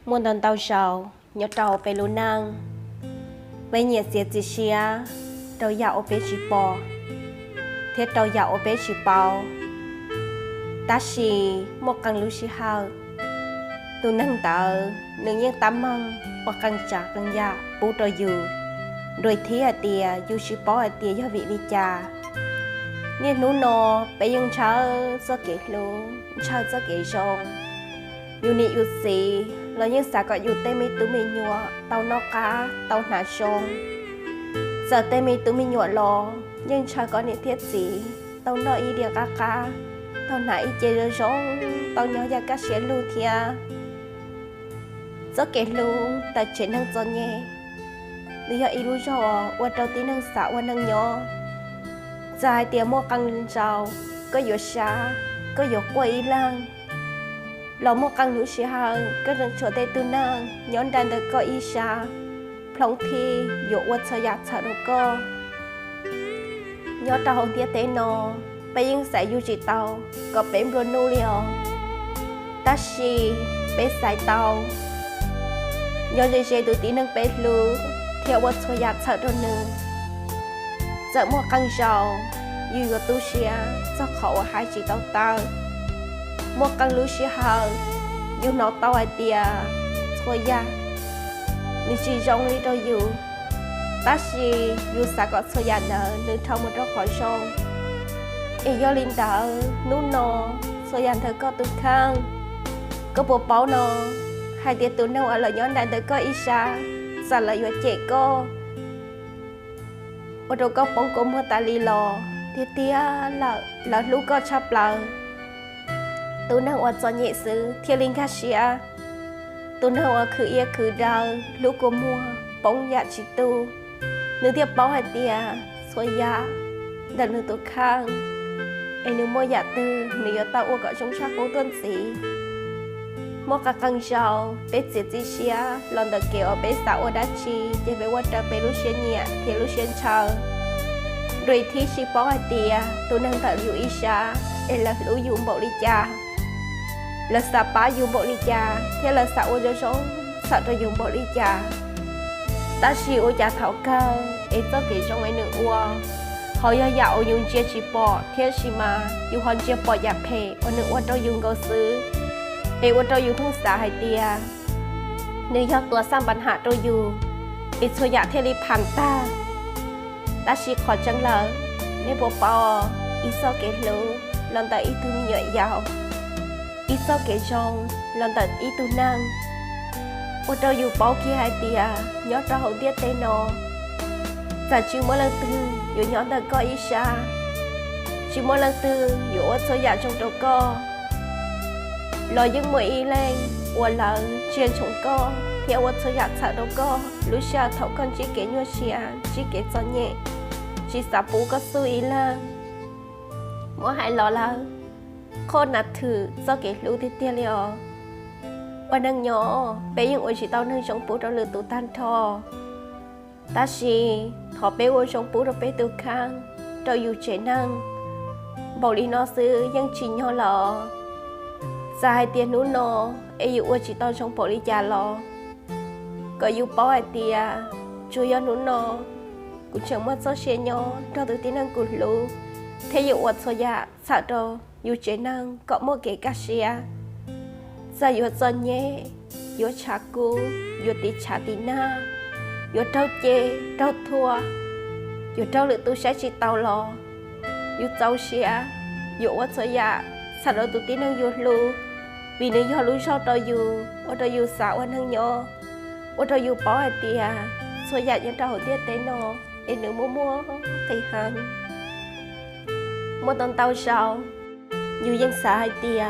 Muốn đón tàu sầu, nhớ tàuไปlưu năng. Với nhiệt diệt dị xia, tàu dạo ở bên chỉ bò. Thế tàu dạo ở bên chỉ bò. Ta xì một căn lưu xì hào. Tu năng tàu, nâng nhiên tám măng, hoặc căn trả căn dạ, bố tàu dù. Rồi thế à tìa, dù xì bò à tìa do vị đi chà. Nên nụ nô, bây giờ cháu do kể luôn, cháu do kể rong. Dù nị dù xì, là những xã gọi dù tê mi tứ mi nhua, tàu nó cá, tàu nà sông. Giờ tê mi tứ mi nhua lò, nhưng cháu có nị thiết gì, tàu nó y địa cá, tàu nà y chê rơ rong, tàu nhỏ ra cá xế lưu thịa. Do kể luôn, ta chế năng cho nhé. Lý do y lưu rò, qua trâu tí năng xã qua năng nhỏ. Dài tiền mua căng lên trào, có dụ xa, có dụ quay lăng. Lò mua căng nữ sĩ hàng, có rừng chỗ tê tư năng, nhón đàn được có y xa. Plong thi, dụ quật cho giặt sợ đồ cơ. Nhó trào hồng tiết tế nô, bây giờ sẽ dù chỉ tàu, có bếm rồi nô liều. Ta xì, bế xài tàu. Nhó dây dây tụ tí nâng bế lưu, theo quật cho giặt sợ đồ nữ. Giờ mua căng dầu, dù có tu xìa, do khẩu hai chỉ tàu tàu. Mua căng lưu xìa hờ, dù nó tàu ai tìa, thôi ya. Nữ chỉ rong lý đo dù. Ta xì, dù xa có thôi ya nở, nữ thông một rốt khỏi sông. Ý do linh đỡ, nụ nô, thôi ya thơ có tu khăn. Có bộ báo nô, hai tiết tụ nâu ở lời nhóm đàn thơ có ý xa, xa lời vô trẻ cô. Ở đâu có bóng cổ mơ ta lì lò, tía là lũ có chắp lờ. Tụ nâu ở cho nhẹ sư, thiên linh khá xìa. Tụ nâu ở khử ia khử đờ, lũ cổ mua, bóng dạ chỉ tu. Nữ tiếp báo hai tía, xôi dạ, đặt nữ tụ khang. Ê nữ mua dạ tư, nữ ở tàu ở gọi trong sắc bóng tuân sĩ. Mua cả căng rau, bé diệt dị xìa, lần đầu kêu ở bé xã ở đá chi, để bé qua trở bé lúc xuyên nhẹ, thì lúc xuyên chờ. Rồi thì xì bó hai tìa, tôi nâng thở dù ý xa, ê là lũ dùng bộ đi cha. Là xã bá dùng bộ đi cha, thế là xã ở đó sống, xã cho dùng bộ đi cha. Ta xì ở cha thảo cơ, ê cho kể trong ấy nữ ua. Họ do dạo dùng chia chỉ bỏ, thế xì mà, dù hòn chia bỏ dạ phê, ở nữ ua cho dùng gấu xứ. Ê ua cho dùng thông xã hai tìa. Nếu do tùa sang bản hạ cho dùng, ê cho dạ thế li phản ta. Ta xì khó chẳng lỡ, nếu bộ bỏ, ý so kể lũ, lần tới ý tư mi nhợi dạo. Ý so kể rong, lần tới ý tư năng. Ua cho dù bỏ kia hai tìa, nhớ ra hậu tiết tê nô. Giả chứ mỗi lần tư, dù nhỏ tờ có ý xa. Chứ mỗi lần tư, dù ua cho dạ trong đầu co. Lò dưng mỗi ý lên, ua lỡ, chuyên trong co. Thì ua cho dạ sợ đầu co, lúc xa thấu con chỉ kể nhua xìa, chỉ kể cho nhẹ. Chỉ xả bú có sư ý là mỗi hai lò là khô nạt thử do kể lũ thì tiêu liều. Và nâng nhỏ, bé những ôi chỉ tao nâng trong bú đó lửa tụ tan thò. Ta xì, thọ bé ôi trong bú đó bé tụ khang, cho dù chế năng. Bảo lý nó sư nhưng chỉ nhỏ lọ. Ra hai tiền nụ nô, ê dù ôi chỉ tao trong bảo lý chà lọ. Có dù bảo hai tìa, chú yếu nụ nô. Cũng chẳng mất số xe nhỏ, cho tự tin năng cụt lũ. Thế dụ vật số dạ, sợ đồ, dù chế năng, có một cái cá xe. Giờ dù cho nhé, dù trả cú, dù tí trả tí na. Dù trâu chê, trâu thua. Dù trâu lựa tu sẽ chỉ tàu lò. Dù trâu xe, dù vật số dạ, sợ đồ tự tin năng dù lũ. Vì nếu dù lũ sao trâu dù, ở trâu dù xả quan năng nhỏ. Ở trâu dù bỏ hai tìa, số dạ những trâu hữu tiết tế nô. Em nữ mua thì hẳn. Mua tàu tàu sao, dù dân xã hai tìa,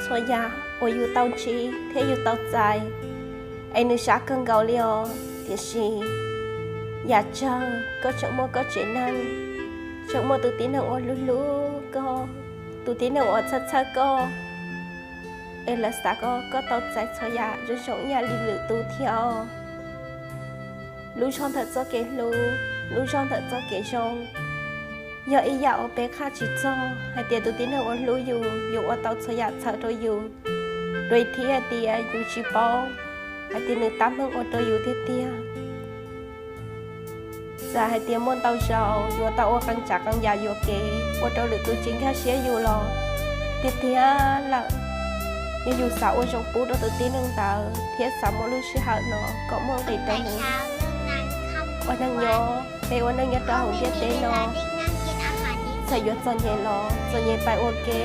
xóa giá, ôi dù tàu chi, thế dù tàu dài. Em nữ xã cân gạo liều, thì xì. Dạ chờ, có chẳng mua có chế năng. Chẳng mua tụi tí năng ôi lú lú có. Tụi tí năng ôi chất chất có. Em là xã có tàu dài xóa giá, rồi sống nhà lý lự tù theo. Lũ trong thật cho kể lũ trong thật cho kể rong. Giờ ý dạo bé khá chỉ cho, hai tiền tụi tín ở lũ dù ở tàu cho dạ sợ rồi dù. Rồi thì hai tiền dù chỉ bao, hai tia nữ tám hương ô tô yêu thiết tia giờ hai tia môn tàu sầu yêu tàu ô căng chặt căng dài yêu kế ô tô lựa tu chính khác xé yêu lo thiết tia là như dù sao ô trong bút đó tự tin hơn tờ thiết sao mỗi lúc sẽ hở nó có mong thì tờ nữa ô năng nhớ để ô năng nhớ đó hồng thiết tế nó sẽ yêu cho nhẹ lo cho nhẹ phải ok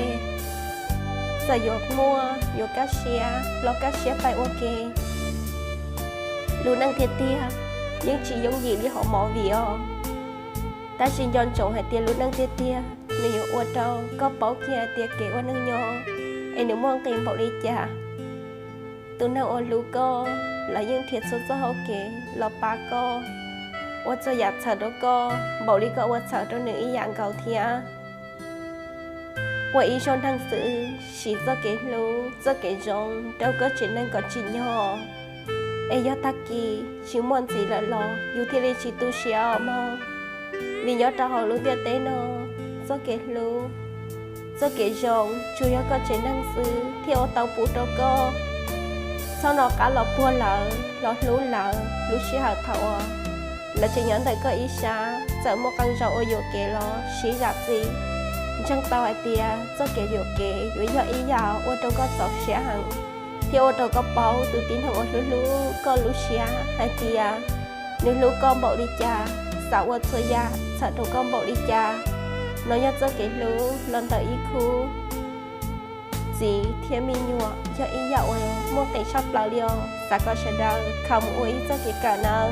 sẽ yêu mua yêu cá xé lo cá xé phải ok luôn năng thiết tia nhưng chỉ giống gì đi họ mò vì ta xin dọn trộn hai tiền luôn năng thiết tia nếu ô tô có bảo kia tia kể ô năng nhỏ em nếu mong tìm bảo đi chả tôi nào ô lú co là những thiệt số số hậu kể là ba co ô cho giặt sợ đó co bảo đi co ô sợ đó nữ ý dạng cầu thia ô ý trong thằng sự chỉ do kể lú do kể rong đâu có chuyện năng có chuyện nhỏ em do ta kỳ chỉ muốn gì là lo dù thì đi chỉ tu sửa mà vì nhớ cho họ luôn tiền tế nó do kể lú do kể rong chủ yếu có chuyện năng sự theo tàu phụ đâu có sau đó cả lọ bua lợ lọ lú xí hở thầu là chỉ nhớ tới có ý xa sợ một căn rau ở dừa kề lo xí gặp gì chẳng tao ai tia do kể dừa kề với do ý giàu ô tô có sọt xé hẳn thì ô tô có bao tự tin hơn ô lú có lú xé hai tia nếu lú con bỏ đi cha sao ô xôi ya sợ đồ con bỏ đi cha nó nhớ do kể lú lần tới ý khu gì thiên mi nhua cho ý dạo mua tay shop lao liao sao có sẽ đau không uống cho cái cả nào